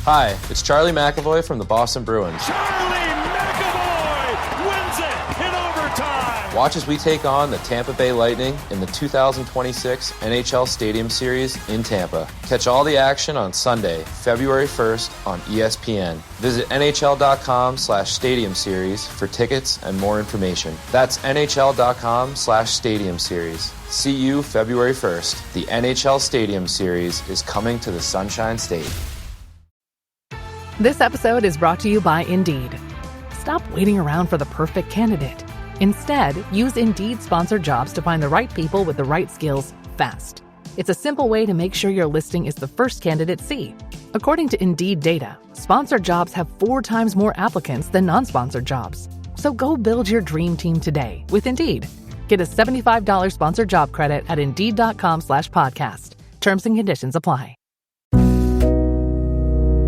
Hi, it's Charlie McAvoy from the Boston Bruins. Charlie McAvoy wins it in overtime! Watch as we take on the Tampa Bay Lightning in the 2026 NHL Stadium Series in Tampa. Catch all the action on Sunday, February 1st on ESPN. Visit NHL.com/Stadium Series for tickets and more information. That's NHL.com/Stadium Series. See you February 1st. The NHL Stadium Series is coming to the Sunshine State. This episode is brought to you by Indeed. Stop waiting around for the perfect candidate. Instead, use Indeed sponsored jobs to find the right people with the right skills fast. It's a simple way to make sure your listing is the first candidates see. According to Indeed data, sponsored jobs have 4 times more applicants than non-sponsored jobs. So go build your dream team today with Indeed. Get a $75 sponsored job credit at Indeed.com/podcast. Terms and conditions apply.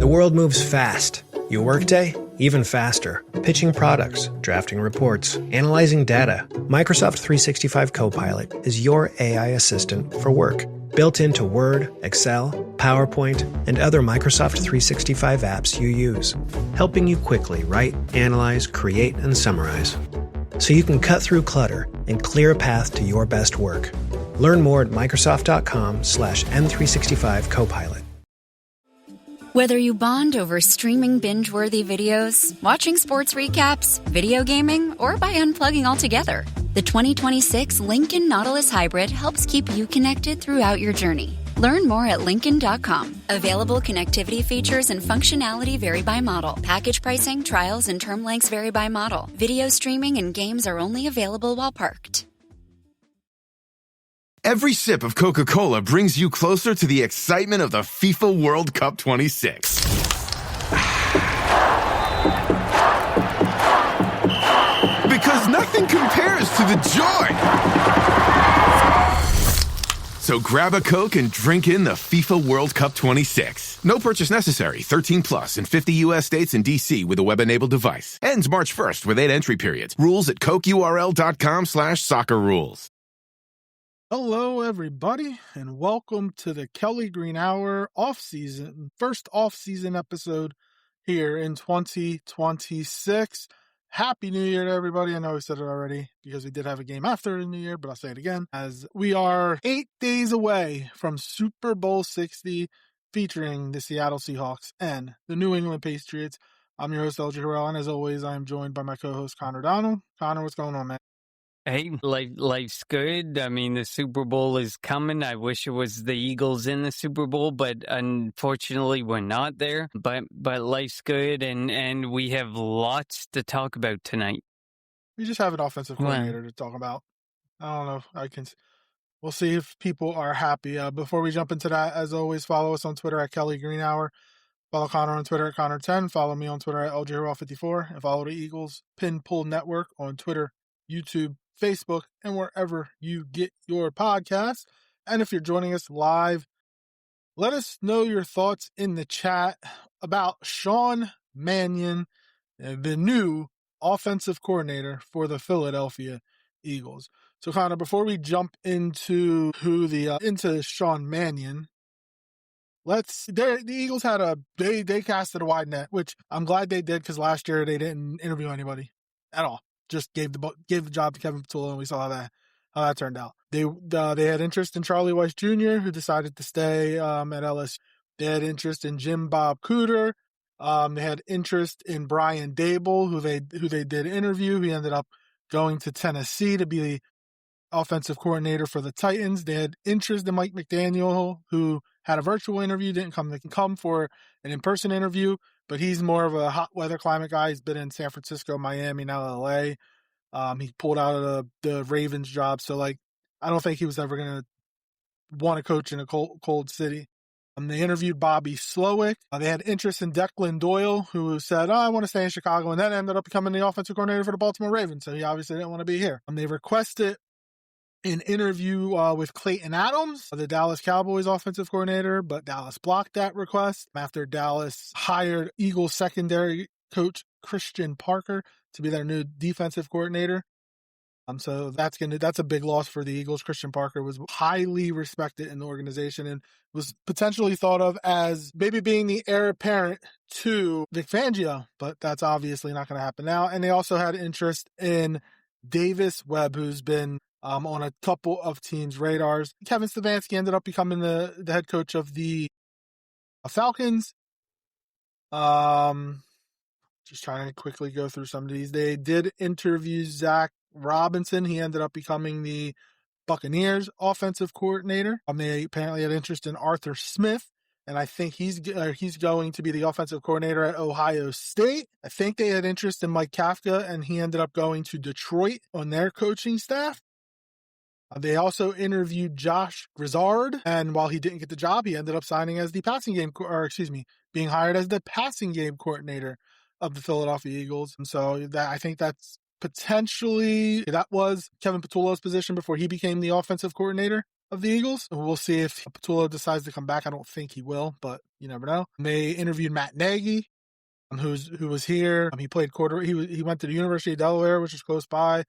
The world moves fast. Your workday, even faster. Pitching products, drafting reports, analyzing data. Microsoft 365 Copilot is your AI assistant for work. Built into Word, Excel, PowerPoint, and other Microsoft 365 apps you use. Helping you quickly write, analyze, create, and summarize. So you can cut through clutter and clear a path to your best work. Learn more at Microsoft.com/M365 Copilot. Whether you bond over streaming binge-worthy videos, watching sports recaps, video gaming, or by unplugging altogether, the 2026 Lincoln Nautilus Hybrid helps keep you connected throughout your journey. Learn more at Lincoln.com. Available connectivity features and functionality vary by model. Package pricing, trials, and term lengths vary by model. Video streaming and games are only available while parked. Every sip of Coca-Cola brings you closer to the excitement of the FIFA World Cup 26. Because nothing compares to the joy. So grab a Coke and drink in the FIFA World Cup 26. No purchase necessary. 13 plus in 50 U.S. states and D.C. with a web-enabled device. Ends March 1st with 8 entry periods. Rules at CokeURL.com/soccer rules. Hello, everybody, and welcome to the Kelly Green Hour first off-season episode here in 2026. Happy New Year to everybody. I know I said it already because we did have a game after the New Year, but I'll say it again, as we are 8 days away from Super Bowl 60 featuring the Seattle Seahawks and the New England Patriots. I'm your host, LG Harrell, and as always, I am joined by my co-host, Connor Donald. Connor, what's going on, man? Hey, life's good. I mean, the Super Bowl is coming. I wish it was the Eagles in the Super Bowl, but unfortunately we're not there. But life's good, and we have lots to talk about tonight. We just have an offensive coordinator to talk about. I don't know. We'll see if people are happy. Before we jump into that, as always, follow us on Twitter at Kelly Green Hour. Follow Connor on Twitter at Connor10. Follow me on Twitter at LJRaw54. And follow the Eagles Pin Pull Network on Twitter, YouTube, Facebook, and wherever you get your podcasts. And if you're joining us live, let us know your thoughts in the chat about Sean Mannion, the new offensive coordinator for the Philadelphia Eagles. So, Connor, before we jump into into Sean Mannion, the Eagles had they casted a wide net, which I'm glad they did because last year they didn't interview anybody at all. Just gave the job to Kevin Patullo, and we saw how that turned out. They had interest in Charlie Weiss Jr., who decided to stay at LSU. They had interest in Jim Bob Cooter. They had interest in Brian Dable, who they did interview. He ended up going to Tennessee to be the offensive coordinator for the Titans. They had interest in Mike McDaniel, who had a virtual interview, didn't come for an in-person interview. But he's more of a hot weather climate guy. He's been in San Francisco, Miami, now LA. He pulled out of the Ravens job. So, I don't think he was ever going to want to coach in a cold city. They interviewed Bobby Slowick. They had interest in Declan Doyle, who said, I want to stay in Chicago, and then ended up becoming the offensive coordinator for the Baltimore Ravens. So he obviously didn't want to be here. They requested an interview with Clayton Adams, the Dallas Cowboys offensive coordinator, but Dallas blocked that request after Dallas hired Eagles secondary coach Christian Parker to be their new defensive coordinator. So that's a big loss for the Eagles. Christian Parker was highly respected in the organization and was potentially thought of as maybe being the heir apparent to Vic Fangio, but that's obviously not going to happen now. And they also had interest in Davis Webb, who's been on a couple of teams' radars. Kevin Stefanski ended up becoming the head coach of the Falcons. Just trying to quickly go through some of these. They did interview Zach Robinson. He ended up becoming the Buccaneers offensive coordinator. They apparently had interest in Arthur Smith, and I think he's going to be the offensive coordinator at Ohio State. I think they had interest in Mike Kafka, and he ended up going to Detroit on their coaching staff. They also interviewed Josh Grizzard, and while he didn't get the job, he ended up signing as being hired as the passing game coordinator of the Philadelphia Eagles. And so I think that was Kevin Patullo's position before he became the offensive coordinator of the Eagles. We'll see if Patullo decides to come back. I don't think he will, but you never know. They interviewed Matt Nagy, who was here. He played he went to the University of Delaware, which is close by.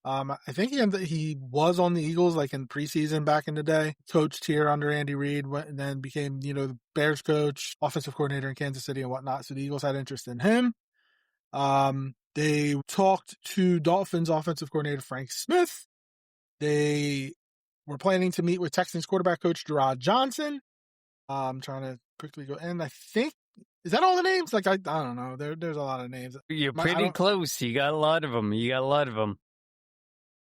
I think he was on the Eagles like in preseason back in the day, coached here under Andy Reid, and then became, the Bears coach, offensive coordinator in Kansas City and whatnot. So the Eagles had interest in him. They talked to Dolphins offensive coordinator Frank Smith. They were planning to meet with Texans quarterback coach Gerard Johnson. I'm trying to quickly go in. I think, is that all the names? Like, I don't know. There's a lot of names. You're pretty close. You got a lot of them.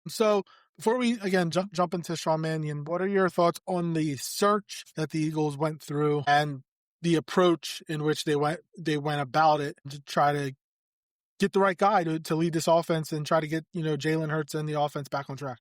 So before we, again, jump into Sean Mannion, what are your thoughts on the search that the Eagles went through and the approach in which they went about it to try to get the right guy to lead this offense and try to get, Jalen Hurts and the offense back on track?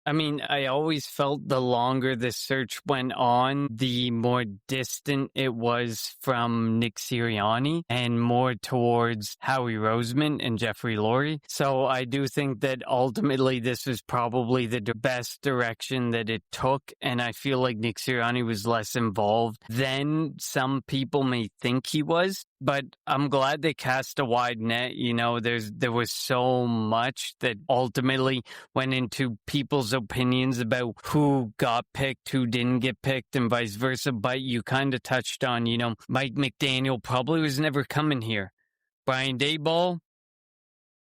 I mean, I always felt the longer the search went on, the more distant it was from Nick Sirianni and more towards Howie Roseman and Jeffrey Lurie. So I do think that ultimately this was probably the best direction that it took. And I feel like Nick Sirianni was less involved than some people may think he was. But I'm glad they cast a wide net. There was so much that ultimately went into people's opinions about who got picked, who didn't get picked, and vice versa. But you kind of touched on, Mike McDaniel probably was never coming here. Brian Daboll,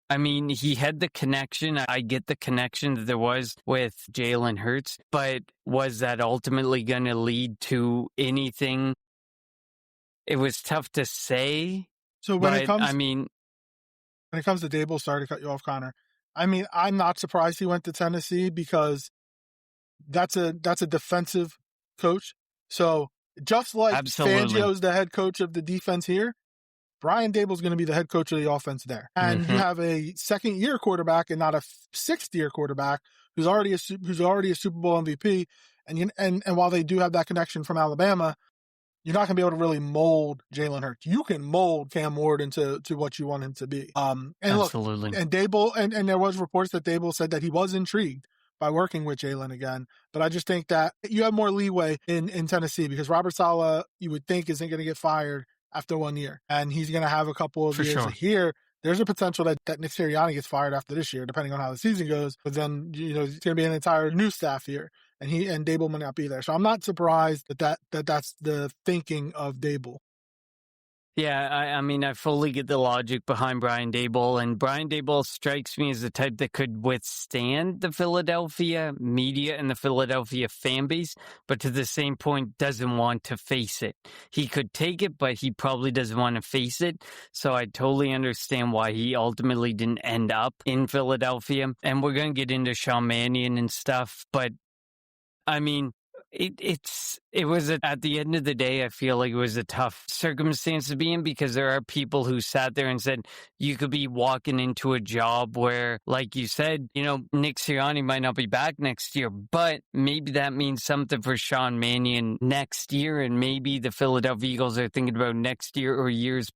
I mean, he had the connection. I get the connection that there was with Jalen Hurts, but was that ultimately going to lead to anything? It was tough to say. So when it comes to Daboll, sorry to cut you off, Connor. I mean, I'm not surprised he went to Tennessee because that's a defensive coach. So just like Fangio's the head coach of the defense here, Brian Daboll's going to be the head coach of the offense there. And you have a second-year quarterback and not a sixth-year quarterback who's already a Super Bowl MVP. And while they do have that connection from Alabama, you're not going to be able to really mold Jalen Hurts. You can mold Cam Ward into what you want him to be. Absolutely. And Daboll, and there was reports that Daboll said that he was intrigued by working with Jalen again. But I just think that you have more leeway in Tennessee because Robert Saleh, you would think, isn't going to get fired after 1 year. And he's going to have a couple of years here. There's a potential that Nick Sirianni gets fired after this year, depending on how the season goes. But then, it's going to be an entire new staff here. And Daboll might not be there. So I'm not surprised that's the thinking of Daboll. Yeah, I mean, I fully get the logic behind Brian Daboll, and Brian Daboll strikes me as the type that could withstand the Philadelphia media and the Philadelphia fan base, but to the same point, doesn't want to face it. He could take it, but he probably doesn't want to face it, so I totally understand why he ultimately didn't end up in Philadelphia, and we're going to get into Sean Mannion and stuff, but I mean, it was at the end of the day, I feel like it was a tough circumstance to be in because there are people who sat there and said you could be walking into a job where, like you said, Nick Sirianni might not be back next year, but maybe that means something for Sean Mannion next year, and maybe the Philadelphia Eagles are thinking about next year or years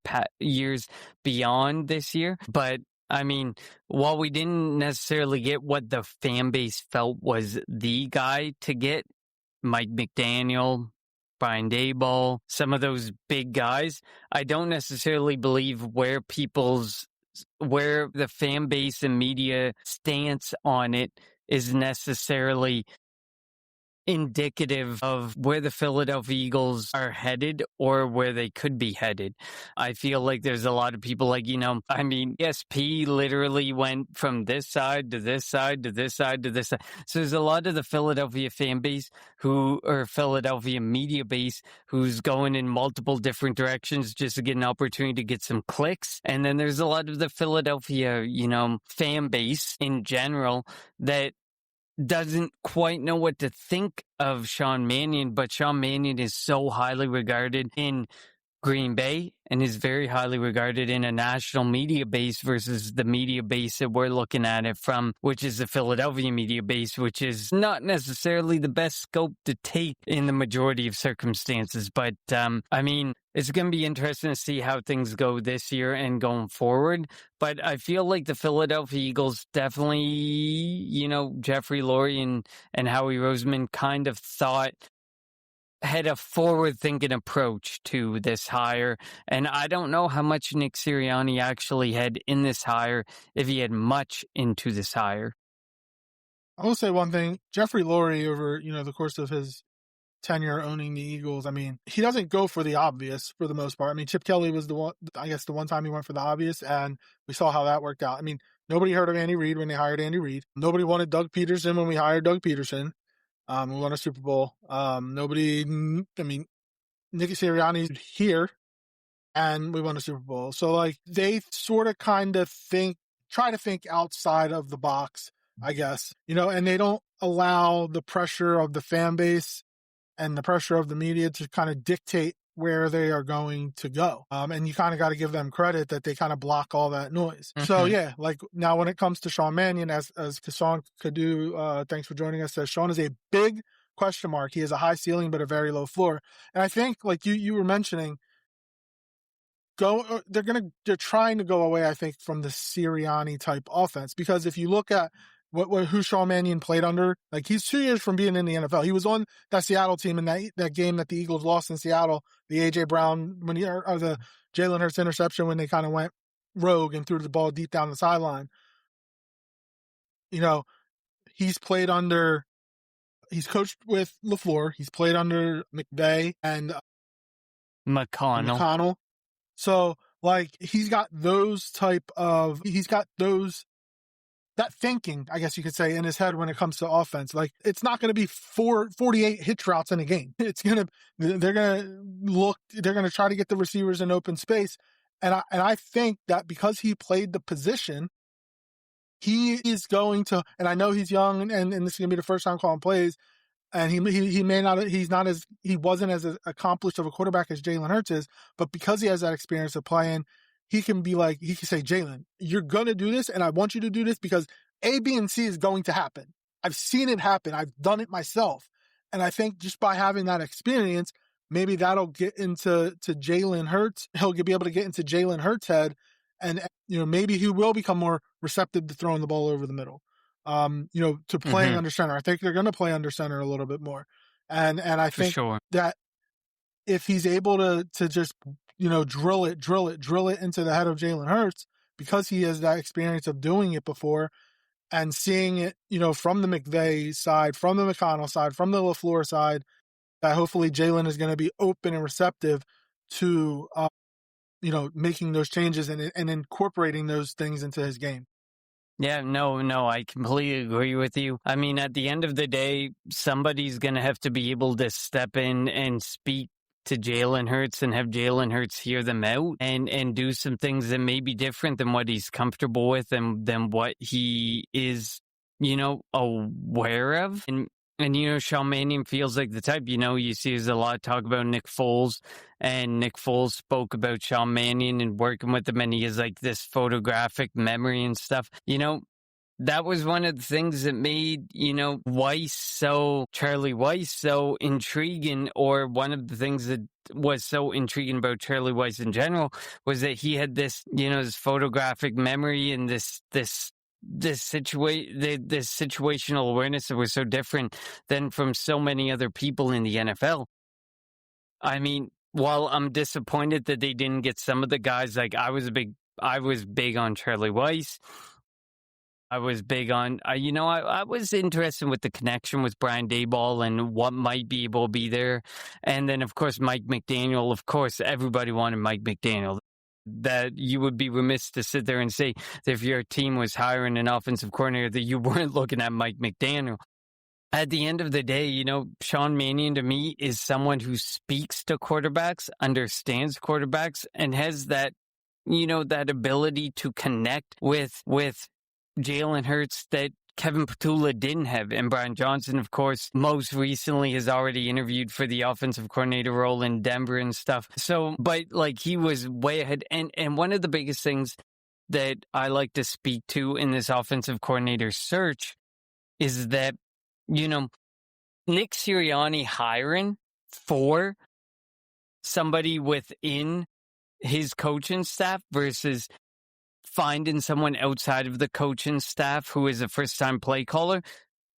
beyond this year. But I mean, while we didn't necessarily get what the fan base felt was the guy to get, Mike McDaniel, Brian Daboll, some of those big guys, I don't necessarily believe where people's where the fan base and media stance on it is necessarily indicative of where the Philadelphia Eagles are headed or where they could be headed. I feel like there's a lot of people like, ESP literally went from this side to this side to this side to this side. So there's a lot of the Philadelphia fan base or Philadelphia media base who's going in multiple different directions just to get an opportunity to get some clicks. And then there's a lot of the Philadelphia, fan base in general that doesn't quite know what to think of Sean Mannion, but Sean Mannion is so highly regarded in Green Bay and is very highly regarded in a national media base versus the media base that we're looking at it from, which is the Philadelphia media base, which is not necessarily the best scope to take in the majority of circumstances. But, it's going to be interesting to see how things go this year and going forward. But I feel like the Philadelphia Eagles definitely, Jeffrey Lurie and Howie Roseman kind of had a forward-thinking approach to this hire, and I don't know how much Nick Sirianni actually had in this hire, if he had much into this hire. I will say one thing. Jeffrey Lurie, over the course of his tenure owning the Eagles, he doesn't go for the obvious for the most part. Chip Kelly was the one time he went for the obvious, and we saw how that worked out. Nobody heard of Andy Reid when they hired Andy Reid. Nobody wanted Doug Peterson when we hired Doug Peterson. We won a Super Bowl. Nick Sirianni's here, and we won a Super Bowl. So, they sort of try to think outside of the box, I guess, and they don't allow the pressure of the fan base and the pressure of the media to kind of dictate where they are going to go. And you kind of got to give them credit that they kind of block all that noise. Mm-hmm. So yeah, now when it comes to Sean Mannion, as Kassan Kadu, thanks for joining us, says Sean is a big question mark. He has a high ceiling, but a very low floor. And I think like you were mentioning, they're trying to go away, I think, from the Sirianni type offense, because if you look at who Sean Mannion played under, he's 2 years from being in the NFL. He was on that Seattle team in that game that the Eagles lost in Seattle, the A.J. Brown, or the Jalen Hurts interception when they kind of went rogue and threw the ball deep down the sideline. He's coached with LaFleur. He's played under McVay and McConnell. So, he's got that thinking, I guess you could say, in his head when it comes to offense. It's not going to be 48 hitch routes in a game. They're going to try to get the receivers in open space. And I think that because he played the position, he is going to, and I know he's young and this is going to be the first time calling plays, and he wasn't as accomplished of a quarterback as Jalen Hurts is, but because he has that experience of playing, he can say, Jalen, you're going to do this, and I want you to do this because A, B, and C is going to happen. I've seen it happen. I've done it myself. And I think just by having that experience, maybe that'll get into Jalen Hurts. He'll be able to get into Jalen Hurts' head, and maybe he will become more receptive to throwing the ball over the middle, to playing under center. I think they're going to play under center a little bit more. And I think that if he's able to just drill it into the head of Jalen Hurts, because he has that experience of doing it before and seeing it, from the McVay side, from the McConnell side, from the LaFleur side, that hopefully Jalen is going to be open and receptive to, making those changes and incorporating those things into his game. Yeah, no, I completely agree with you. At the end of the day, somebody's going to have to be able to step in and speak to Jalen Hurts and have Jalen Hurts hear them out and do some things that may be different than what he's comfortable with and than what he is, aware of. And Sean Mannion feels like the type, you see there's a lot of talk about Nick Foles, and Nick Foles spoke about Sean Mannion and working with him, and he has this photographic memory and stuff. That was one of the things that made, Charlie Weiss so intriguing, or one of the things that was so intriguing about Charlie Weiss in general was that he had this, this photographic memory and this situational awareness that was so different than from so many other people in the NFL. While I'm disappointed that they didn't get some of the guys, I was a big I was big on Charlie Weiss. I was big on, I was interested with the connection with Brian Daboll and what might be able to be there. And then, of course, Mike McDaniel. Of course, everybody wanted Mike McDaniel. That you would be remiss to sit there and say that if your team was hiring an offensive coordinator that you weren't looking at Mike McDaniel. At the end of the day, Sean Mannion to me is someone who speaks to quarterbacks, understands quarterbacks, and has that, that ability to connect with Jalen Hurts that Kevin Petula didn't have. And Brian Johnson, of course, most recently has already interviewed for the offensive coordinator role in Denver and stuff. So, but he was way ahead. And one of the biggest things that I like to speak to in this offensive coordinator search is that, Nick Sirianni hiring for somebody within his coaching staff versus finding someone outside of the coaching staff who is a first-time play caller,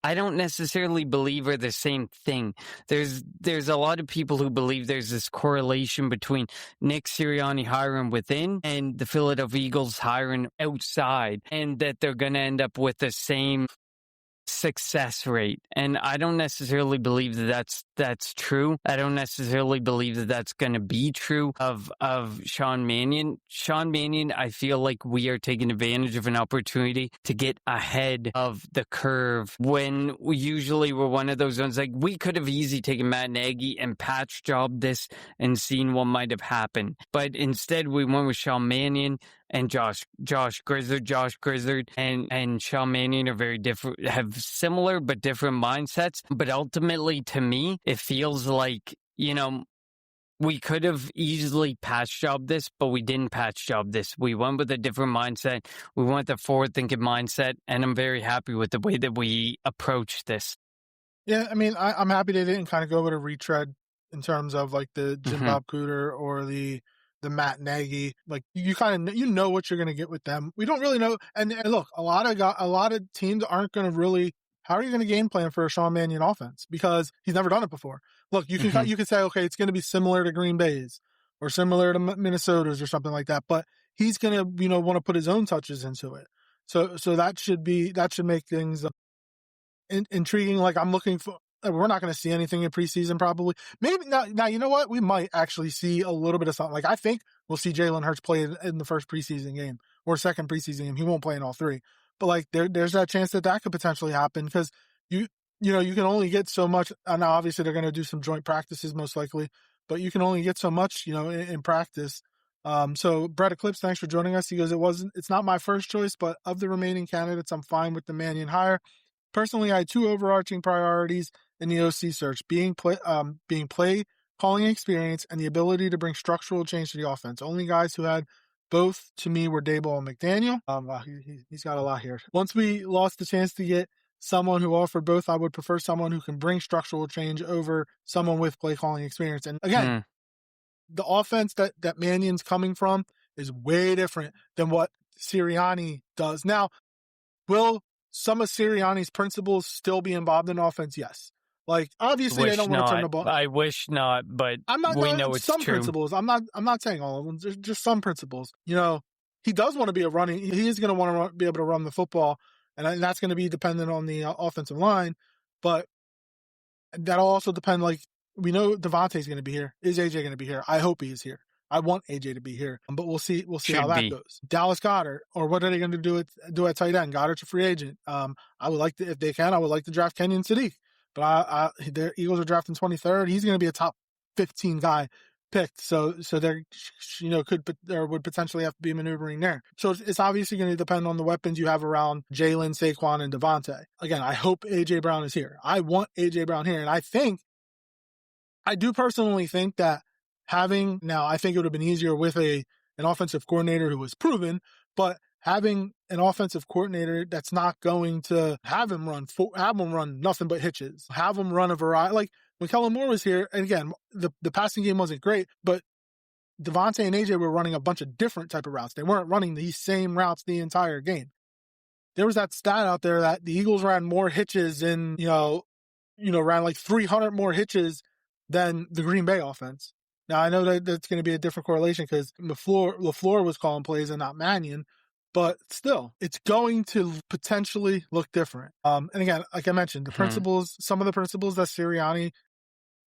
I don't necessarily believe are the same thing. There's a lot of people who believe there's this correlation between Nick Sirianni hiring within and the Philadelphia Eagles hiring outside, and that they're going to end up with the same success rate. And I don't necessarily believe that that's true. I don't necessarily believe that that's going to be true of Sean Mannion. Sean Mannion, I feel like we are taking advantage of an opportunity to get ahead of the curve when we usually were one of those ones. We could have easily taken Matt Nagy and patch jobbed this and seen what might have happened. But instead we went with Sean Mannion and Josh Grizzard and Sean Mannion are very different, have similar but different mindsets. But ultimately, to me, it feels like, we could have easily patch jobbed this, but we didn't patch job this. We went with a different mindset. We went the forward thinking mindset, and I'm very happy with the way that we approached this. Yeah, I mean, I'm happy they didn't kind of go with a retread in terms of the Jim Bob Cooter or the Matt Nagy. You kind of know what you're going to get with them. We don't really know. And look, a lot of teams aren't going to really. How are you going to game plan for a Sean Mannion offense? Because he's never done it before. Look, you can you can say, okay, it's going to be similar to Green Bay's or similar to Minnesota's or something like that. But he's going to want to put his own touches into it. So that should make things intriguing. I'm looking for. We're not going to see anything in preseason probably. Maybe now. You know what? We might actually see a little bit of something. I think we'll see Jalen Hurts play in the first preseason game or second preseason game. He won't play in all three. But there's that chance that could potentially happen because you can only get so much. Now obviously they're going to do some joint practices most likely, but you can only get so much in practice. So Brett Eclipse, thanks for joining us. He goes, it's not my first choice, but of the remaining candidates, I'm fine with the Mannion hire. Personally, I had two overarching priorities in the OC search: being play calling experience and the ability to bring structural change to the offense. Only guys who had both to me were Daboll and McDaniel. He's got a lot here. Once we lost the chance to get someone who offered both, I would prefer someone who can bring structural change over someone with play calling experience. And again, the offense that Mannion's coming from is way different than what Sirianni does. Now, will some of Sirianni's principles still be involved in offense? Yes. Obviously they don't want to turn the ball. I wish not, but we know it's some true. Principles. I'm not saying all of them. Just some principles. He does want to be he is going to want to be able to run the football, and that's going to be dependent on the offensive line. But that'll also depend. We know Devontae's going to be here. Is AJ going to be here? I hope he is here. I want AJ to be here, but we'll see how that goes. Dallas Goedert, or what are they going to do at tight end? Goddard's a free agent. I would like to, if they can, I would like to draft Kenyon Sadiq. But the Eagles are drafting 23rd. He's going to be a top 15 guy picked. So there, would potentially have to be maneuvering there. So it's obviously going to depend on the weapons you have around Jalen, Saquon, and Devontae. Again, I hope AJ Brown is here. I want AJ Brown here. And I do personally think that I think it would have been easier with an offensive coordinator who was proven, but having an offensive coordinator that's not going to have him run nothing but hitches, have him run a variety. When Kellen Moore was here, and again, the passing game wasn't great, but Devontae and AJ were running a bunch of different type of routes. They weren't running these same routes the entire game. There was that stat out there that the Eagles ran more hitches ran 300 more hitches than the Green Bay offense. Now, I know that that's going to be a different correlation because LaFleur was calling plays and not Mannion, but still, it's going to potentially look different. And again, like I mentioned, the principles, some of the principles that Sirianni,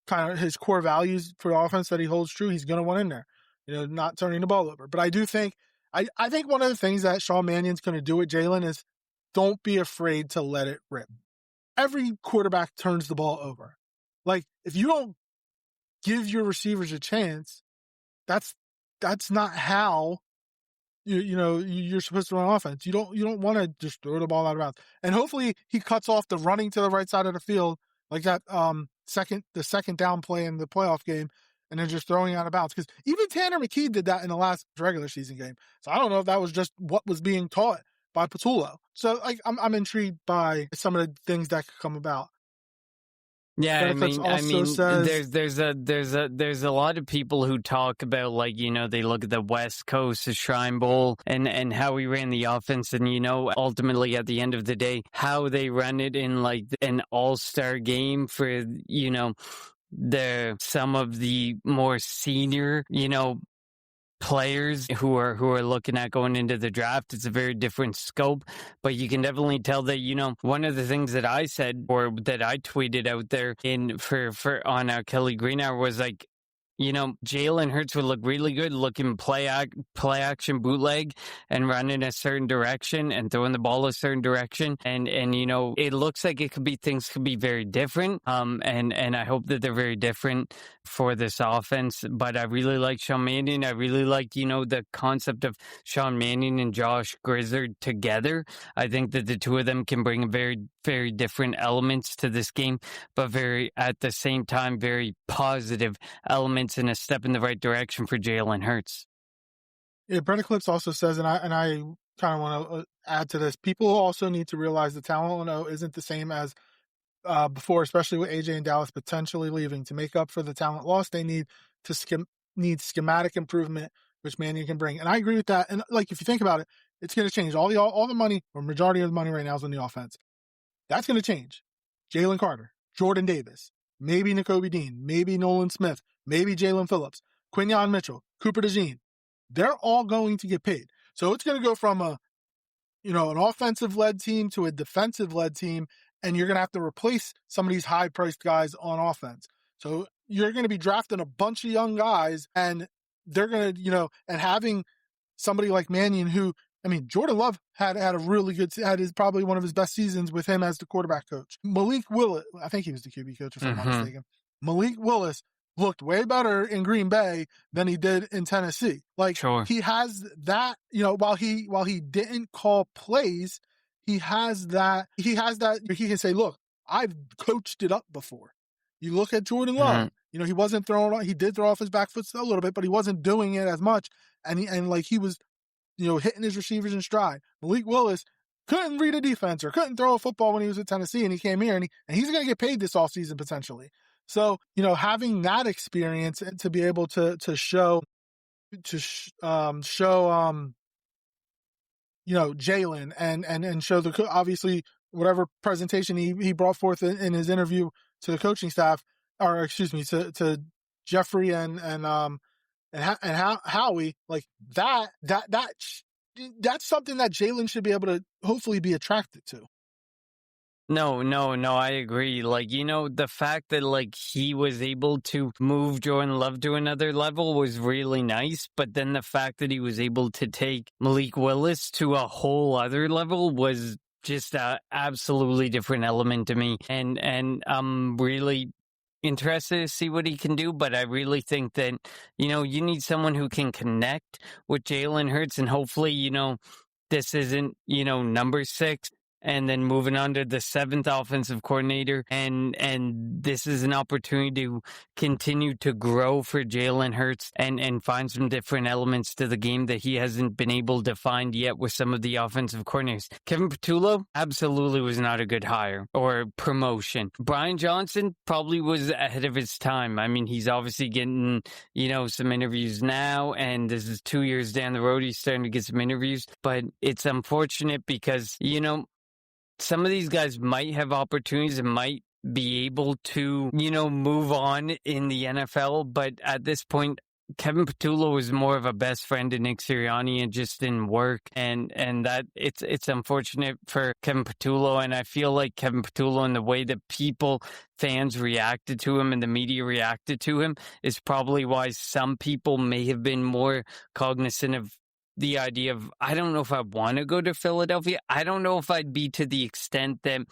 kind of his core values for the offense that he holds true, he's going to want in there, not turning the ball over. But I do think, I think one of the things that Sean Mannion's going to do with Jalen is don't be afraid to let it rip. Every quarterback turns the ball over. Like, if you don't give your receivers a chance, that's not how you're supposed to run offense. You don't want to just throw the ball out of bounds. And hopefully he cuts off the running to the right side of the field, like that the second down play in the playoff game, and then just throwing out of bounds. Because even Tanner McKee did that in the last regular season game. So I don't know if that was just what was being taught by Patullo. So I'm intrigued by some of the things that could come about. Yeah, I mean, says, there's a lot of people who talk about, like, they look at the West Coast, the Shrine Bowl, and how we ran the offense, and ultimately at the end of the day, how they run it in like an all-star game for some of the more senior players who are looking at going into the draft. It's a very different scope, but you can definitely tell that one of the things that I said or that I tweeted out there on Kelly Green Hour was like, Jalen Hurts would look really good looking play action bootleg and running a certain direction and throwing the ball a certain direction. And it looks like things could be very different. And I hope that they're very different for this offense. But I really like Sean Mannion. I really like, the concept of Sean Mannion and Josh Grizzard together. I think that the two of them can bring very, very different elements to this game, but at the same time, very positive elements and a step in the right direction for Jalen Hurts. Yeah, Brent Eclipse also says, and I kind of want to add to this, people also need to realize the talent on O isn't the same as before, especially with AJ and Dallas potentially leaving. To make up for the talent lost, they need schematic improvement, which Mannion can bring. And I agree with that. And like, if you think about it, it's going to change. All the money, or majority of the money right now is on the offense. That's going to change. Jalen Carter, Jordan Davis, maybe Nakobe Dean, maybe Nolan Smith, maybe Jalen Phillips, Quinyon Mitchell, Cooper DeJean. They're all going to get paid. So it's going to go from an offensive-led team to a defensive-led team, and you're going to have to replace some of these high-priced guys on offense. So you're going to be drafting a bunch of young guys, and they're going to, and having somebody like Mannion who, Jordan Love had probably one of his best seasons with him as the quarterback coach. Malik Willis, I think he was the QB coach if I'm not mistaken. Malik Willis looked way better in Green Bay than he did in Tennessee. Like, sure. He has that, while he didn't call plays, he has that he can say, look, I've coached it up before. You look at Jordan Love, he wasn't he did throw off his back foot a little bit, but he wasn't doing it as much. And he was, hitting his receivers in stride. Malik Willis couldn't read a defense or couldn't throw a football when he was at Tennessee, and he came here and he's going to get paid this offseason potentially. So, having that experience and to be able to show Jalen and show obviously whatever presentation he brought forth in his interview to the coaching staff, or excuse me, to Jeffrey and Howie, like that's something that Jalen should be able to hopefully be attracted to. No, I agree. Like, the fact that, he was able to move Jordan Love to another level was really nice, but then the fact that he was able to take Malik Willis to a whole other level was just a absolutely different element to me. And I'm really interested to see what he can do, but I really think that, you need someone who can connect with Jalen Hurts, and hopefully, this isn't, number 6 and then moving on to the 7th offensive coordinator. And this is an opportunity to continue to grow for Jalen Hurts and find some different elements to the game that he hasn't been able to find yet with some of the offensive coordinators. Kevin Patullo absolutely was not a good hire or promotion. Brian Johnson probably was ahead of his time. He's obviously getting, some interviews now, and this is 2 years down the road. He's starting to get some interviews, but it's unfortunate because, some of these guys might have opportunities and might be able to, move on in the NFL. But at this point, Kevin Patullo was more of a best friend to Nick Sirianni and just didn't work. And that it's unfortunate for Kevin Patullo. And I feel like Kevin Patullo and the way that fans reacted to him and the media reacted to him is probably why some people may have been more cognizant of the idea of, I don't know if I want to go to Philadelphia. I don't know if I'd be to the extent that,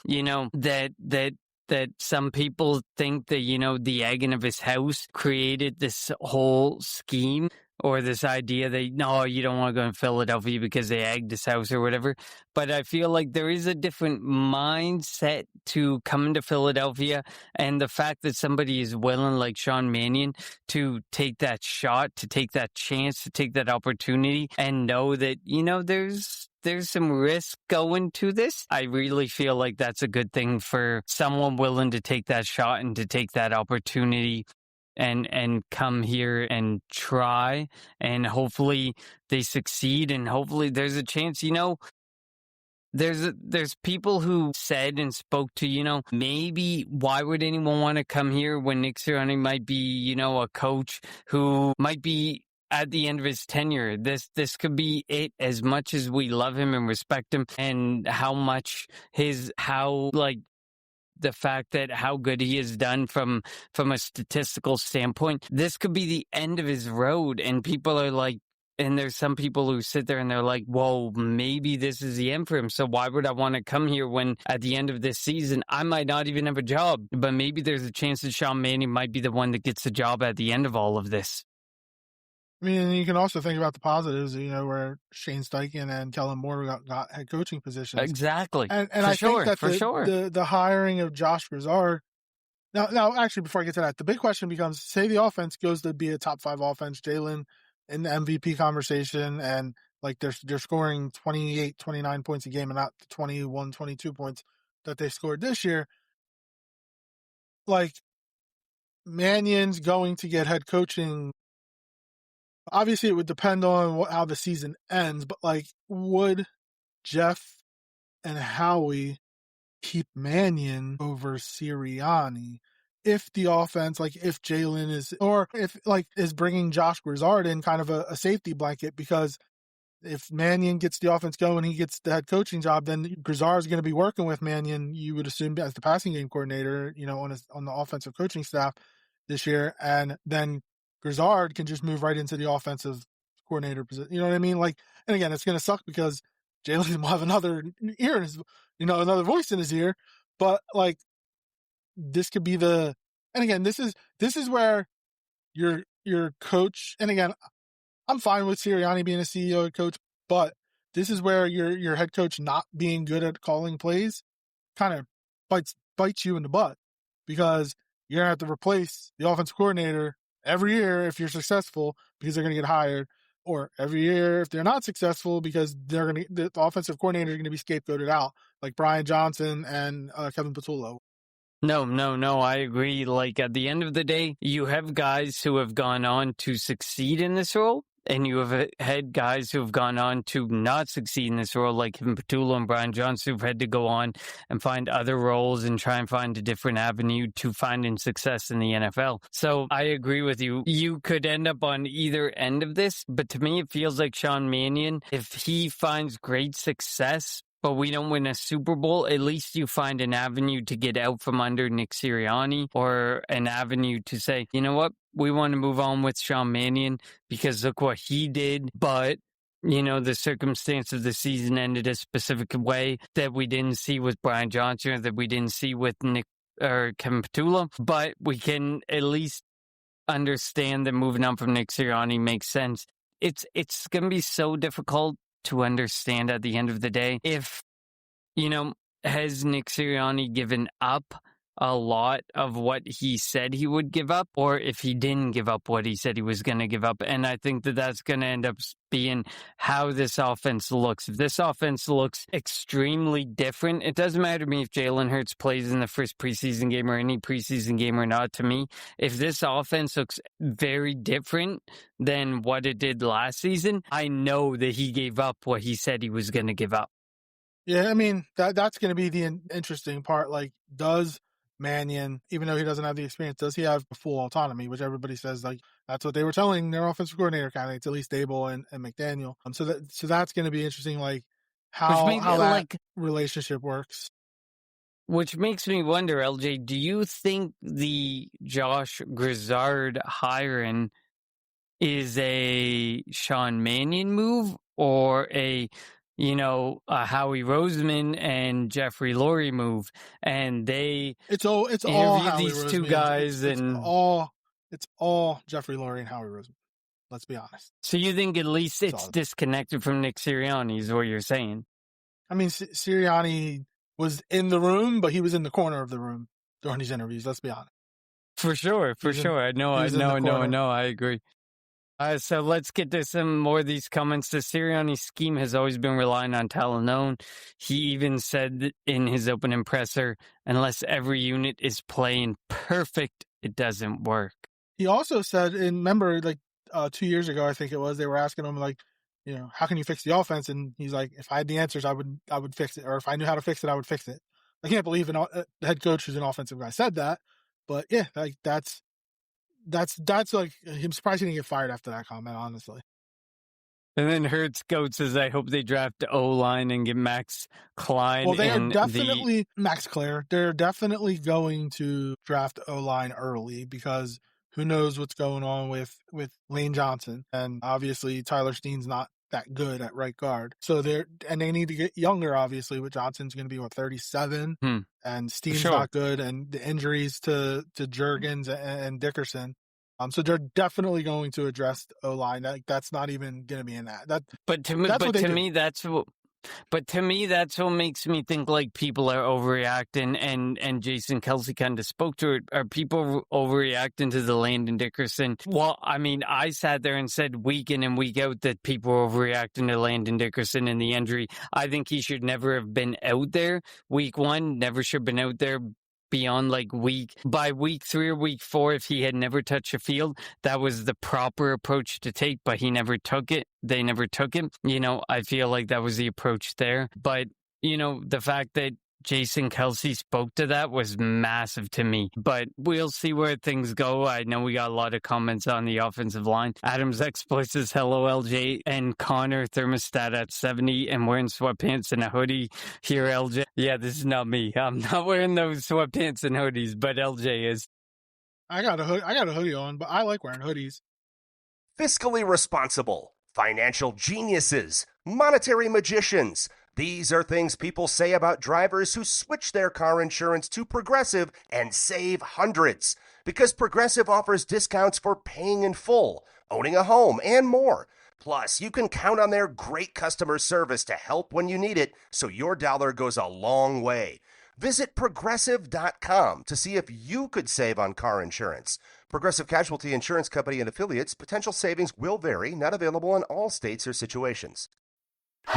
that some people think that, the egging of his house created this whole scheme or this idea that, no, you don't want to go in Philadelphia because they egged his house or whatever. But I feel like there is a different mindset to coming to Philadelphia. And the fact that somebody is willing, like Sean Mannion, to take that shot, to take that chance, to take that opportunity and know that, there's some risk going to this. I really feel like that's a good thing for someone willing to take that shot and to take that opportunity and come here and try, and hopefully they succeed, and hopefully there's a chance, there's people who said and spoke to, maybe why would anyone want to come here when Nick Sirianni might be, a coach who might be at the end of his tenure. This could be it, as much as we love him and respect him, and the fact that how good he has done from a statistical standpoint. This could be the end of his road, and people are like, and there's some people who sit there and they're like, whoa, maybe this is the end for him. So why would I want to come here when at the end of this season, I might not even have a job, but maybe there's a chance that Sean Mannion might be the one that gets the job at the end of all of this. I mean, you can also think about the positives, where Shane Steichen and Kellen Moore got head coaching positions. Exactly. And I think that the hiring of Josh Grizzard. Now, actually, before I get to that, the big question becomes, say the offense goes to be a top 5 offense, Jalen in the MVP conversation, and like they're scoring 28, 29 points a game and not the 21, 22 points that they scored this year. Like, Mannion's going to get head coaching. Obviously, it would depend on how the season ends, but like, would Jeff and Howie keep Mannion over Sirianni if the offense, like if Jalen is bringing Josh Grizzard in kind of a safety blanket? Because if Mannion gets the offense going, he gets the head coaching job, then Grizzard's going to be working with Mannion, you would assume, as the passing game coordinator, on the offensive coaching staff this year, and then Grizzard can just move right into the offensive coordinator position. You know what I mean? Like, and again, it's going to suck because Jalen will have another ear in his, another voice in his ear. But like, this could be and again, this is where your coach. And again, I'm fine with Sirianni being a CEO coach, but this is where your head coach not being good at calling plays kind of bites you in the butt, because you're gonna have to replace the offensive coordinator every year if you're successful, because they're going to get hired, or every year if they're not successful, because the offensive coordinator is going to be scapegoated out, like Brian Johnson and Kevin Patullo. No, I agree. Like, at the end of the day, you have guys who have gone on to succeed in this role, and you have had guys who have gone on to not succeed in this role, like Kevin Patullo and Brian Johnson, who've had to go on and find other roles and try and find a different avenue to finding success in the NFL. So I agree with you. You could end up on either end of this, but to me, it feels like Sean Mannion, if he finds great success, but we don't win a Super Bowl, at least you find an avenue to get out from under Nick Sirianni, or an avenue to say, you know what, we want to move on with Sean Mannion because look what he did. But, the circumstance of the season ended a specific way that we didn't see with Brian Johnson, or that we didn't see with Nick or Kevin Patullo. But we can at least understand that moving on from Nick Sirianni makes sense. It's going to be so difficult to understand at the end of the day if, has Nick Sirianni given up a lot of what he said he would give up, or if he didn't give up what he said he was going to give up. And I think that that's going to end up being how this offense looks. If this offense looks extremely different, it doesn't matter to me if Jalen Hurts plays in the first preseason game or any preseason game or not. To me, if this offense looks very different than what it did last season, I know that he gave up what he said he was going to give up. Yeah, I mean, that's going to be the interesting part. Like, does Mannion, even though he doesn't have the experience, does he have full autonomy, which everybody says like that's what they were telling their offensive coordinator candidates, at least Dable and McDaniel. So that's going to be interesting, like how that relationship works. Which makes me wonder, LJ, do you think the Josh Grizzard hiring is a Sean Mannion move or a Howie Roseman and Jeffrey Lurie move, and it's all Howie these Roseman. two guys, it's all Jeffrey Lurie and Howie Roseman. Let's be honest. So you think at least it's disconnected from Nick Sirianni, is what you're saying? I mean, Sirianni was in the room, but he was in the corner of the room during these interviews. Let's be honest. For sure. I know. I agree. So let's get to some more of these comments. The Sirianni scheme has always been relying on talent alone. He even said in his opening presser, unless every unit is playing perfect, it doesn't work. He also said, remember, 2 years ago, I think it was, they were asking him, how can you fix the offense? And he's like, if I had the answers, I would fix it. Or if I knew how to fix it, I would fix it. I can't believe the head coach who's an offensive guy said that. But yeah, that's like, I'm surprised he didn't get fired after that comment, honestly. And then Hurts Goat says, I hope they draft O-line and get Max Klein. Well, they are definitely Max Clare. They're definitely going to draft O-line early because who knows what's going on with Lane Johnson. And obviously Tyler Steen's not that good at right guard. So they need to get younger, obviously, with Johnson's going to be 37 and Steen's not good, and the injuries to Juergens and Dickerson. So they're definitely going to address O-line. That's not even going to be in that. But to me, that's what makes me think like people are overreacting, and Jason Kelce kind of spoke to it. Are people overreacting to the Landon Dickerson? Well, I mean, I sat there and said week in and week out that people are overreacting to Landon Dickerson and the injury. I think he should never have been out there week one, never should have been out there beyond by week 3 or week 4. If he had never touched a field, that was the proper approach to take, but he never took it. They never took it. I feel like that was the approach there. But, the fact that Jason Kelce spoke to that was massive to me. But we'll see where things go. I know we got a lot of comments on the offensive line. Adams Exploit says, hello, LJ and Connor, thermostat at 70 and wearing sweatpants and a hoodie here, LJ. Yeah, this is not me. I'm not wearing those sweatpants and hoodies, but LJ is. I got a hoodie on, but I like wearing hoodies. Fiscally responsible, financial geniuses, monetary magicians. These are things people say about drivers who switch their car insurance to Progressive and save hundreds. Because Progressive offers discounts for paying in full, owning a home, and more. Plus, you can count on their great customer service to help when you need it, so your dollar goes a long way. Visit Progressive.com to see if you could save on car insurance. Progressive Casualty Insurance Company and Affiliates. Potential savings will vary. Not available in all states or situations.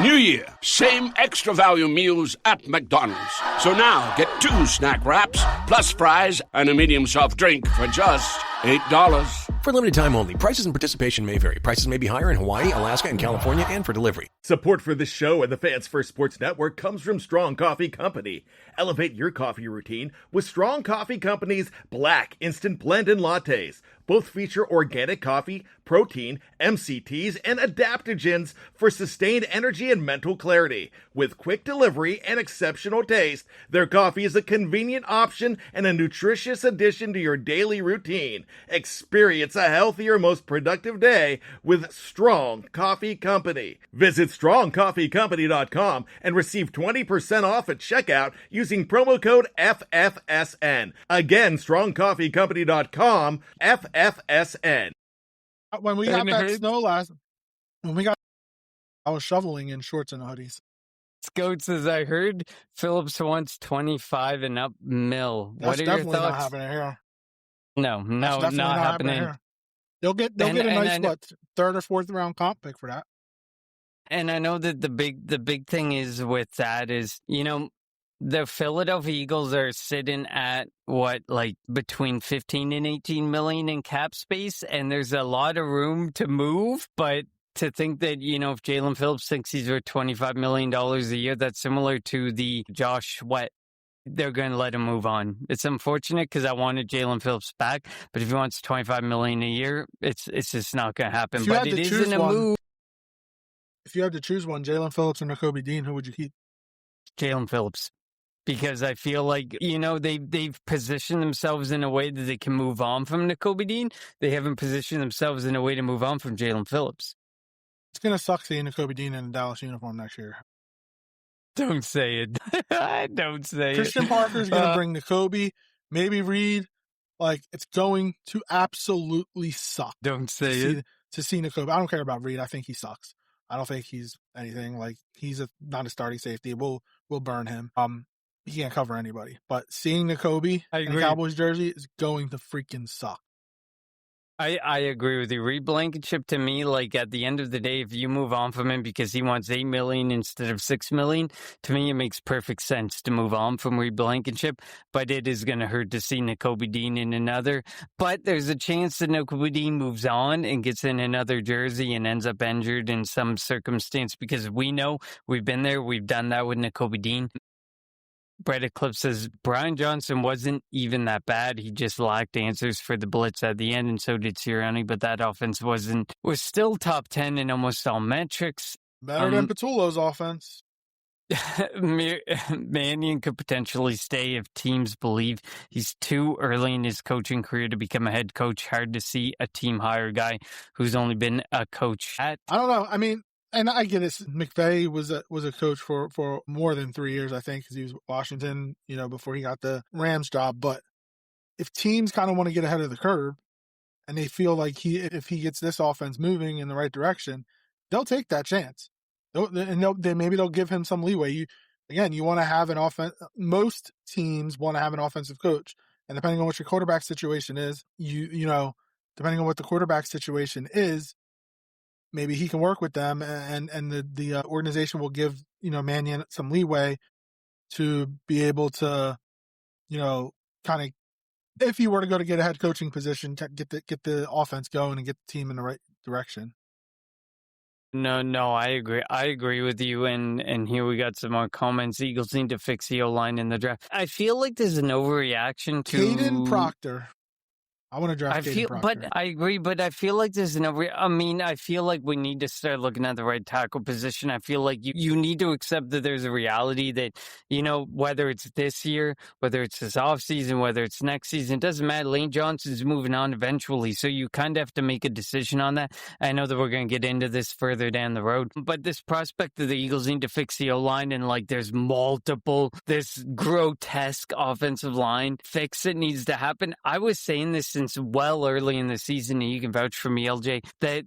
New Year, same extra value meals at McDonald's. So now get 2 snack wraps, plus fries, and a medium soft drink for just $8. For limited time only. Prices and participation may vary. Prices may be higher in Hawaii, Alaska, and California, and for delivery. Support for this show and the Fans First Sports Network comes from Strong Coffee Company. Elevate your coffee routine with Strong Coffee Company's Black Instant Blend and Lattes. Both feature organic coffee, protein, MCTs, and adaptogens for sustained energy and mental clarity. With quick delivery and exceptional taste, their coffee is a convenient option and a nutritious addition to your daily routine. Experience a healthier, most productive day with Strong Coffee Company. Visit strongcoffeecompany.com and receive 20% off at checkout using promo code FFSN. Again, strongcoffeecompany.com, FFSN. When we got that snow I was shoveling in shorts and hoodies. Goat says, I heard Phillips wants 25 and up mil. What are your thoughts? Not happening here. No, not happening here. They'll get a nice 3rd or 4th round comp pick for that. And I know that the big thing is with that is, the Philadelphia Eagles are sitting at between 15 and 18 million in cap space, and there's a lot of room to move, but to think that, if Jalen Phillips thinks he's worth $25 million a year, that's similar to the Josh they're going to let him move on. It's unfortunate because I wanted Jalen Phillips back, but if he wants $25 million a year, it's just not going to happen. But it isn't a move. If you had to choose one, Jalen Phillips or Nakobe Dean, who would you keep? Jalen Phillips. Because I feel like, they've positioned themselves in a way that they can move on from Nakobe Dean. They haven't positioned themselves in a way to move on from Jalen Phillips. It's going to suck seeing Nakobe Dean in a Dallas uniform next year. Don't say it. Don't say Christian it. Parker's going to bring Nakobe, maybe Reed. Like, it's going to absolutely suck. Don't say it. To see Nakobe. I don't care about Reed. I think he sucks. I don't think he's anything. Like, he's not a starting safety. We'll burn him. He can't cover anybody. But seeing Nakobe in a Cowboys jersey is going to freaking suck. I agree with you. Reed Blankenship, to me, like, at the end of the day, if you move on from him because he wants $8 million instead of $6 million, to me, it makes perfect sense to move on from Reed Blankenship. But it is going to hurt to see Nakobe Dean in another. But there's a chance that Nakobe Dean moves on and gets in another jersey and ends up injured in some circumstance, because we know, we've been there, we've done that with Nakobe Dean. Brett Eclipse says Brian Johnson wasn't even that bad. He just lacked answers for the blitz at the end, and so did Sirianni. But that offense was still top 10 in almost all metrics. Better than Patullo's offense. Mannion could potentially stay if teams believe he's too early in his coaching career to become a head coach. Hard to see a team hire guy who's only been a coach at. I don't know. I mean, and I get it. McVay was a coach for more than 3 years, I think, because he was with Washington, before he got the Rams job. But if teams kind of want to get ahead of the curve and they feel like if he gets this offense moving in the right direction, they'll take that chance. Maybe they'll give him some leeway. You want to have an offense. Most teams want to have an offensive coach, and depending on what your quarterback situation is, depending on what the quarterback situation is, maybe he can work with them, and the organization will give Mannion some leeway to be able to, kind of, if he were to go to get a head coaching position, get the offense going and get the team in the right direction. No, I agree. I agree with you. And here we got some more comments. Eagles need to fix the O-line in the draft. I feel like there's an overreaction to Caden Proctor. I want to draft Caden Proctor. But I agree, but I feel like there's I feel like we need to start looking at the right tackle position. I feel like you need to accept that there's a reality that, whether it's this year, whether it's this offseason, whether it's next season, it doesn't matter. Lane Johnson's moving on eventually, so you kind of have to make a decision on that. I know that we're going to get into this further down the road, but this prospect that the Eagles need to fix the O-line, and there's this grotesque offensive line fix that needs to happen. I was saying this since well early in the season, and you can vouch for me, LJ, that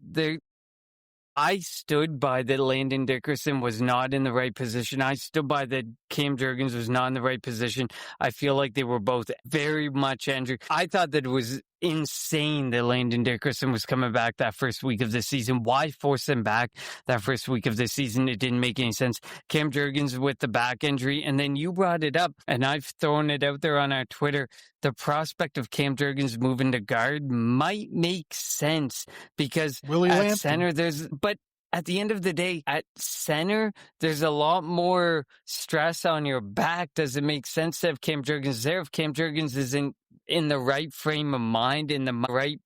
I stood by that Landon Dickerson was not in the right position. I stood by that Cam Jurgens was not in the right position. I feel like they were both very much injured. I thought that it was insane that Landon Dickerson was coming back that first week of the season. Why force him back that first week of the season? It didn't make any sense. Cam Jurgens with the back injury, and then you brought it up, and I've thrown it out there on our Twitter. The prospect of Cam Jurgens moving to guard might make sense because at center but at the end of the day, at center, there's a lot more stress on your back. Does it make sense to have Cam Jurgens there? If Cam Jurgens isn't in the right frame of mind, in the right,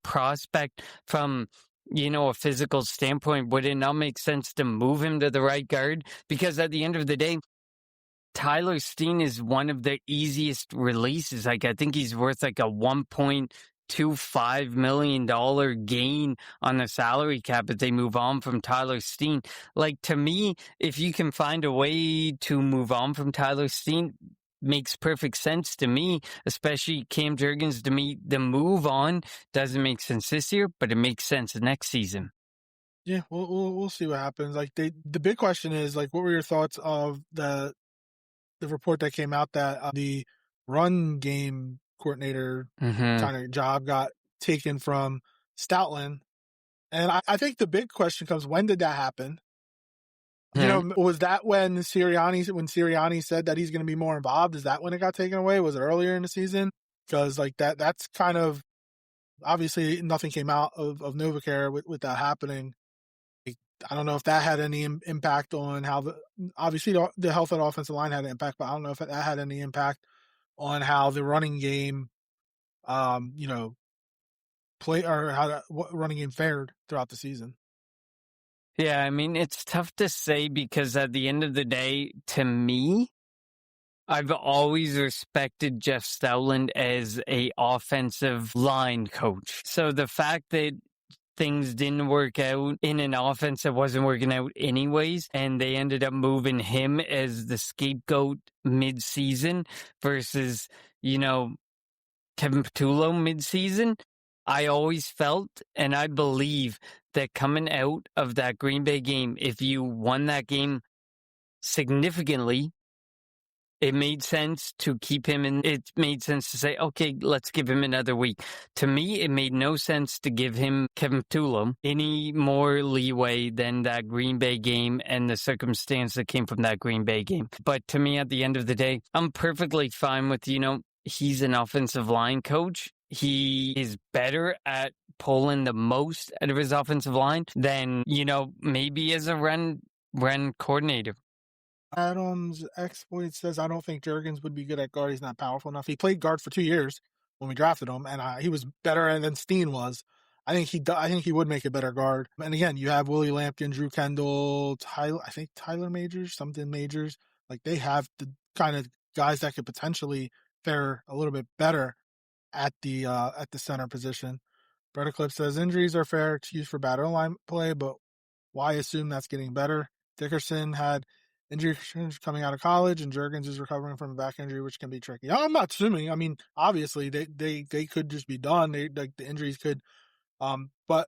prospect from, a physical standpoint, would it not make sense to move him to the right guard? Because at the end of the day, Tyler Steen is one of the easiest releases. I think he's worth a $1.25 million gain on the salary cap if they move on from Tyler Steen. To me, if you can find a way to move on from Tyler Steen, makes perfect sense to me, especially Cam Jurgens. To me, the move on doesn't make sense this year, but it makes sense next season. Yeah, we'll see what happens. The big question is, what were your thoughts of the report that came out that the run game coordinator kind of job got taken from Stoutland? And I think the big question comes, when did that happen? Was that when Sirianni said that he's going to be more involved? Is that when it got taken away? Was it earlier in the season? Because that's kind of, obviously nothing came out of NovaCare with that happening. I don't know if that had any impact on how obviously the health of the offensive line had an impact, but I don't know if that had any impact on how the running game, play or how what running game fared throughout the season. Yeah, I mean, it's tough to say because at the end of the day, to me, I've always respected Jeff Stoutland as a offensive line coach. So the fact that things didn't work out in an offense that wasn't working out anyways, and they ended up moving him as the scapegoat mid-season versus, Kevin Patullo mid-season, I always felt and I believe that coming out of that Green Bay game, if you won that game significantly, it made sense to keep him in. It made sense to say, okay, let's give him another week. To me, it made no sense to give him, Kevin Patullo, any more leeway than that Green Bay game and the circumstance that came from that Green Bay game. But to me, at the end of the day, I'm perfectly fine with, he's an offensive line coach. He is better at pulling the most out of his offensive line than, maybe as a run coordinator. Adams Exploit says, I don't think Jurgens would be good at guard. He's not powerful enough. He played guard for 2 years when we drafted him, and he was better than Steen was. I think he would make a better guard. And again, you have Willie Lampkin, Drew Kendall, Tyler Majors. Like, they have the kind of guys that could potentially fare a little bit better at the center position. Brett Eclipse says, injuries are fair excuse for bad O-line play, but why assume that's getting better? Dickerson had injury coming out of college, and Jurgens is recovering from a back injury, which can be tricky. I'm not assuming. I mean, obviously they could just be done. The injuries could, but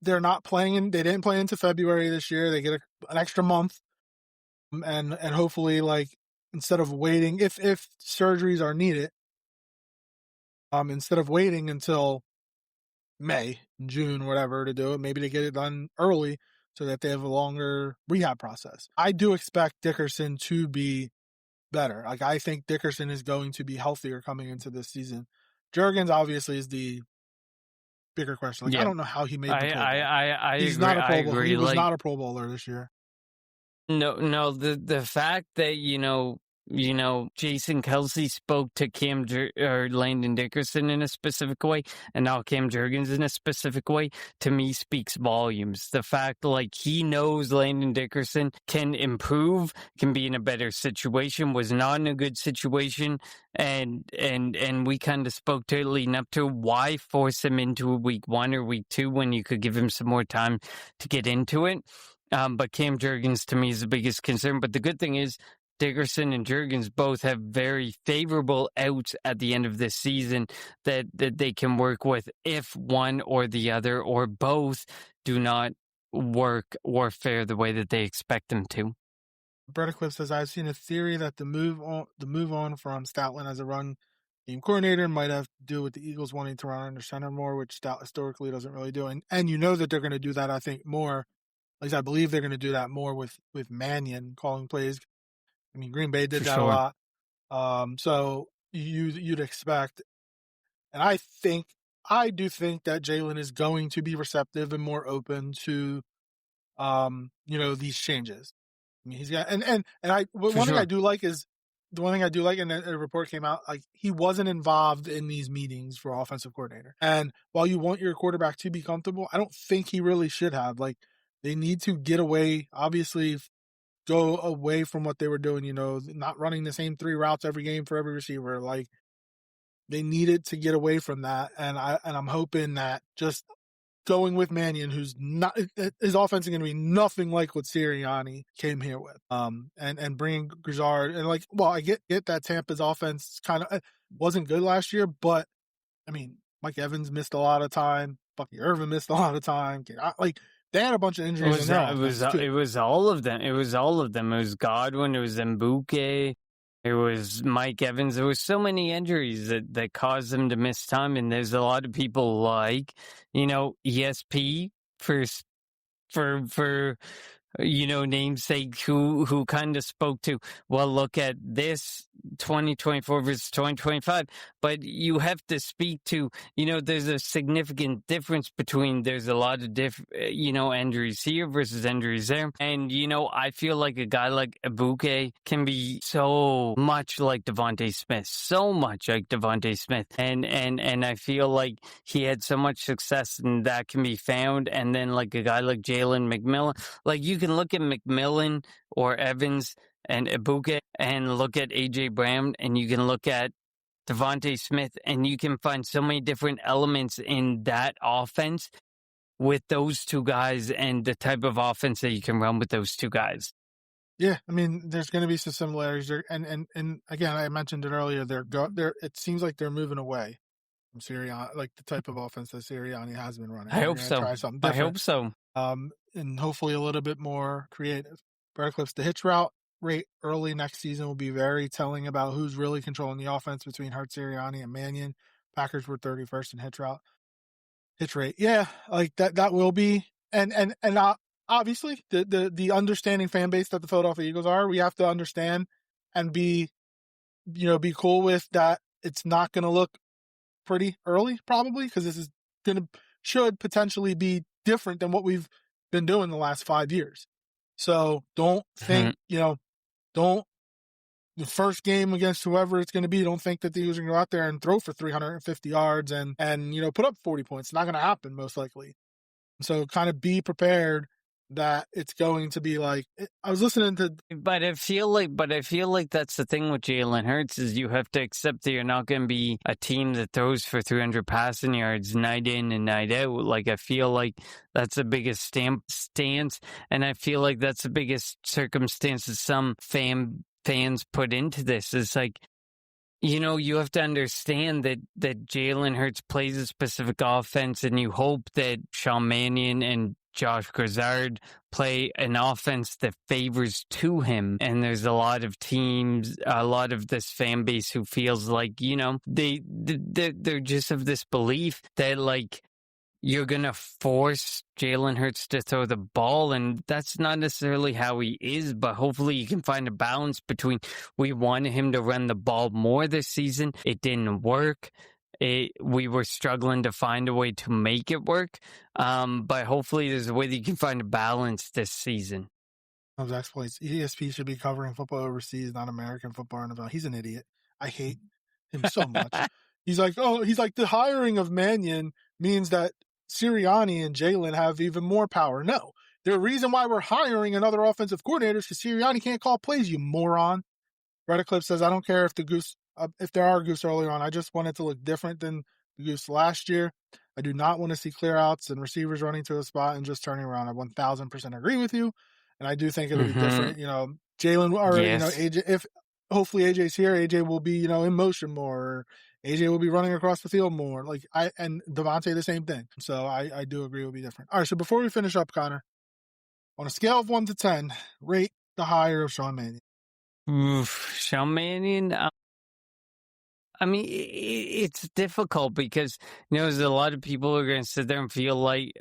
they're not playing. They didn't play into February this year. They get an extra month, and hopefully, like, instead of waiting, if surgeries are needed, instead of waiting until May, June, whatever to do it, maybe they get it done early so that they have a longer rehab process. I do expect Dickerson to be better. Like, I think Dickerson is going to be healthier coming into this season. Jurgens obviously is the bigger question. Like, yeah. I don't know how he made the Pro Bowl. He's agree, not a Pro Bowler. Agree. He was not a Pro Bowler this year. No, the fact that, Jason Kelsey spoke to Landon Dickerson in a specific way, and now Cam Jurgens in a specific way, to me speaks volumes. The fact, like, he knows Landon Dickerson can improve, can be in a better situation, was not in a good situation, and we kind of spoke to it leading up to why force him into a week 1 or week 2 when you could give him some more time to get into it. But Cam Jurgens, to me, is the biggest concern. But the good thing is, Dickerson and Jurgens both have very favorable outs at the end of this season that they can work with if one or the other or both do not work or fare the way that they expect them to. Brett Eclipse says, I've seen a theory that the move on from Stoutland as a run game coordinator might have to do with the Eagles wanting to run under center more, which Stout historically doesn't really do. And you know that they're going to do that, I think, more. At least I believe they're going to do that more with Mannion calling plays. I mean, Green Bay did that a lot. So you'd expect, and I do think that Jalen is going to be receptive and more open to, these changes. I mean, he's got, one thing I do like, and a report came out, like, he wasn't involved in these meetings for offensive coordinator. And while you want your quarterback to be comfortable, I don't think he really should have. Like, they need to get away, obviously, go away from what they were doing, not running the same 3 routes every game for every receiver. Like, they needed to get away from that. And I'm hoping that just going with Mannion, who's not, his offense is going to be nothing like what Sirianni came here with. And bringing Grizzard, and, like, well, I get that Tampa's offense kind of wasn't good last year, but I mean, Mike Evans missed a lot of time. Bucky Irvin missed a lot of time. Like, they had a bunch of injuries. It was all of them. It was Godwin. It was Mbuke. It was Mike Evans. There was so many injuries that caused them to miss time. And there's a lot of people like, ESP for namesake who kind of spoke to, well, look at this 2024 versus 2025. But you have to speak to, there's a significant difference between, there's a lot of injuries here versus injuries there. And, I feel like a guy like Ibuke can be so much like Devontae Smith, And I feel like he had so much success and that can be found. And then like a guy like Jalen McMillan, like you can look at McMillan or Evans and Ibuka and look at AJ Brown and you can look at Devontae Smith and you can find so many different elements in that offense with those two guys and the type of offense that you can run with those two guys. Yeah, I mean, there's going to be some similarities there, and again, I mentioned it earlier. It seems like they're moving away from Sirianni, like the type of offense that Sirianni has been running. I hope so. Try something different. I hope so. And hopefully a little bit more creative. Brad Clips, the hitch route rate early next season will be very telling about who's really controlling the offense between Hurts, Sirianni, and Mannion. Packers were 31st in hitch rate. Yeah, like that will be, and obviously, the understanding fan base that the Philadelphia Eagles are, we have to understand and be cool with that. It's not going to look pretty early, probably, because this is should potentially be different than what we've been doing the last 5 years. So don't think, the first game against whoever it's going to be, don't think that the Eagles are going to go out there and throw for 350 yards and put up 40 points. It's not going to happen, most likely. So kind of be prepared that it's going to be like, I was listening to, but I feel like that's the thing with Jalen Hurts is you have to accept that you're not going to be a team that throws for 300 passing yards night in and night out. Like I feel like that's the biggest stance, and I feel like that's the biggest circumstance that some fans put into this. Is like, you have to understand that Jalen Hurts plays a specific offense, and you hope that Sean Mannion and Josh Grizzard play an offense that favors to him. And there's a lot of teams, a lot of this fan base who feels like, they're just of this belief that like you're going to force Jalen Hurts to throw the ball. And that's not necessarily how he is, but hopefully you can find a balance between we wanted him to run the ball more this season. It didn't work. We were struggling to find a way to make it work, but hopefully there's a way that you can find a balance this season. Zach's points. ESP should be covering football overseas, not American football. NFL. He's an idiot. I hate him so much. He's like the hiring of Mannion means that Sirianni and Jalen have even more power. No, the reason why we're hiring another offensive coordinator is because Sirianni can't call plays. You moron. Reddit Clip says, I don't care if there are goose earlier on. I just want it to look different than the goose last year. I do not want to see clear outs and receivers running to a spot and just turning around. I 1000% agree with you. And I do think it'll be different. Jalen or, AJ, if hopefully AJ's here, AJ will be, in motion more. Or AJ will be running across the field more. And Devontae, the same thing. So I do agree it will be different. All right. So before we finish up, Connor, on a scale of 1 to 10, rate the hire of Sean Mannion. Oof, Sean Mannion. I mean, it's difficult because, there's a lot of people who are going to sit there and feel like,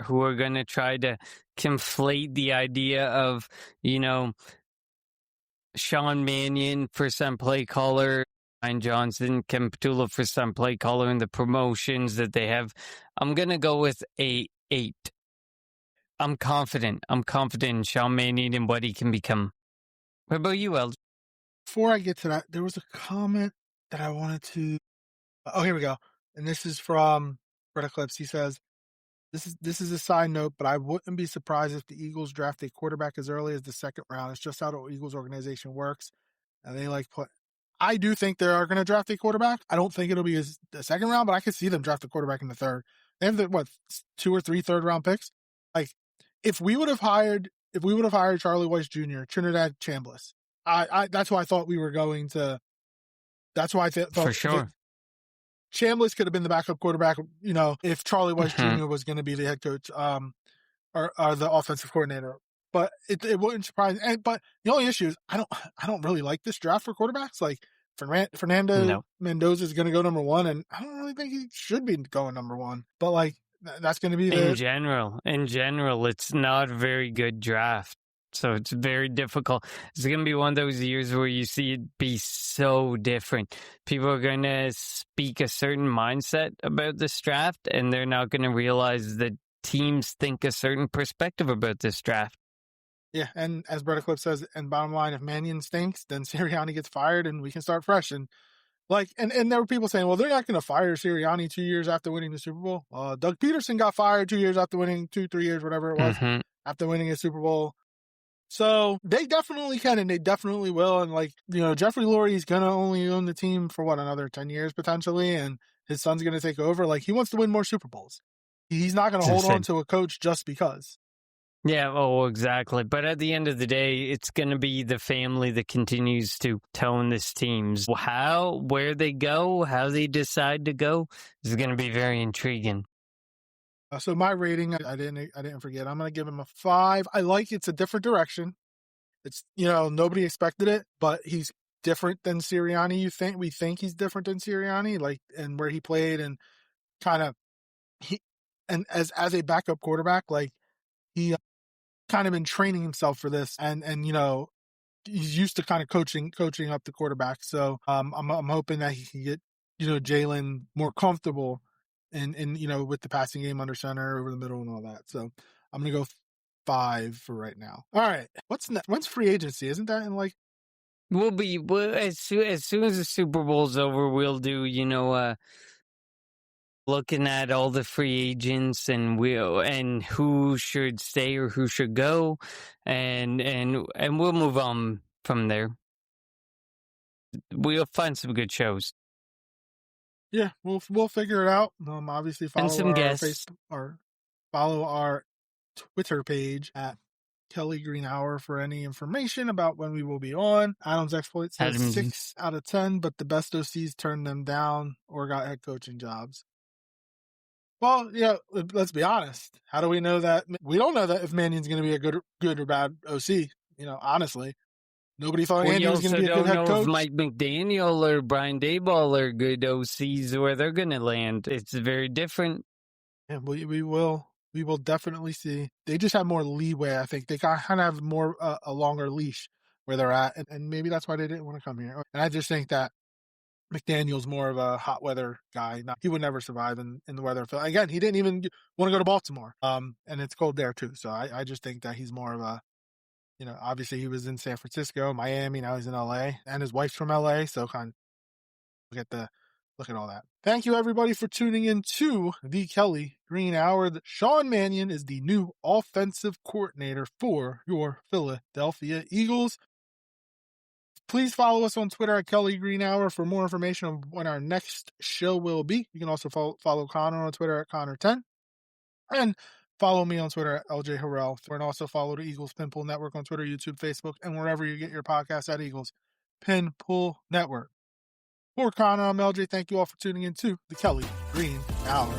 who are going to try to conflate the idea of, Sean Mannion, first-time play caller, Ryan Johnson, Ken Petula, first-time play caller, and the promotions that they have. I'm going to go with a 8. I'm confident. In Sean Mannion and what he can become. What about you, El? Before I get to that, there was a comment that I wanted to. Oh, here we go. And this is from Brett Eclipse. He says, "This is a side note, but I wouldn't be surprised if the Eagles draft a quarterback as early as the second round. It's just how the Eagles organization works, and they I do think they are going to draft a quarterback. I don't think it'll be the second round, but I could see them draft a quarterback in the third. They have 2 or 3 third round picks. Like if we would have hired Charlie Weiss Jr., Trinidad Chambliss, that's who I thought we were going to. That's why I thought for sure Chambliss could have been the backup quarterback. If Charlie Weiss Jr. was going to be the head coach, or the offensive coordinator. But it wouldn't surprise. But the only issue is I don't really like this draft for quarterbacks. Like Fernando Mendoza is going to go number 1, and I don't really think he should be going number 1. But that's going to be in general, it's not a very good draft. So it's very difficult. It's going to be one of those years where you see it be so different. People are going to speak a certain mindset about this draft, and they're not going to realize that teams think a certain perspective about this draft. Yeah, and as Brett Eclipse says, and bottom line, if Mannion stinks, then Sirianni gets fired and we can start fresh. And and there were people saying, well, they're not going to fire Sirianni 2 years after winning the Super Bowl. Doug Peterson got fired 2 years after winning, 3 years, whatever it was, after winning a Super Bowl. So they definitely can, and they definitely will. And Jeffrey Lurie's going to only own the team for another 10 years potentially. And his son's going to take over. He wants to win more Super Bowls. He's not going to hold on to a coach just because. Yeah, exactly. But at the end of the day, it's going to be the family that continues to tone this team's where they go, how they decide to go is going to be very intriguing. So my rating, I didn't forget. I'm going to give him a 5. I like it's a different direction. It's nobody expected it, but he's different than Sirianni. We think he's different than Sirianni, and where he played and kind of as a backup quarterback, he kind of been training himself for this, and he's used to kind of coaching up the quarterback. So I'm hoping that he can get Jalen more comfortable in with the passing game under center, over the middle, and all that. So I'm gonna go 5 for right now. All right, what's next? When's free agency? Isn't that in as soon as the Super Bowl's over, we'll do looking at all the free agents and who should stay or who should go, and we'll move on from there. We'll find some good shows. Yeah, we'll figure it out. Obviously follow some our guests. Follow our Twitter page at Kelly Green Hour for any information about when we will be on. Adam's Exploit says 6 out of 10, but the best OCs turned them down or got head coaching jobs. Well, let's be honest. How do we know that? We don't know that if Mannion's going to be a good or bad OC. Honestly, nobody thought Andy was going to be a good head coach. We also don't know if Mike McDaniel or Brian Daboll are good OCs, where they're going to land. It's very different. And we will definitely see. They just have more leeway. I think they kind of have more a longer leash where they're at, and maybe that's why they didn't want to come here. And I just think that McDaniel's more of a hot weather guy. He would never survive in the weather. Again, he didn't even want to go to Baltimore. And it's cold there too. So I just think that he's more of a, obviously he was in San Francisco, Miami, now he's in LA, and his wife's from LA. So kind of look at all that. Thank you everybody for tuning in to the Kelly Green Hour. Sean Mannion is the new offensive coordinator for your Philadelphia Eagles. Please follow us on Twitter at Kelly Green Hour for more information on when our next show will be. You can also follow Connor on Twitter at Connor10. And follow me on Twitter at LJ Harrell. And also follow the Eagles Pinpool Network on Twitter, YouTube, Facebook, and wherever you get your podcasts at Eagles Pinpool Network. For Connor, I'm LJ. Thank you all for tuning in to the Kelly Green Hour.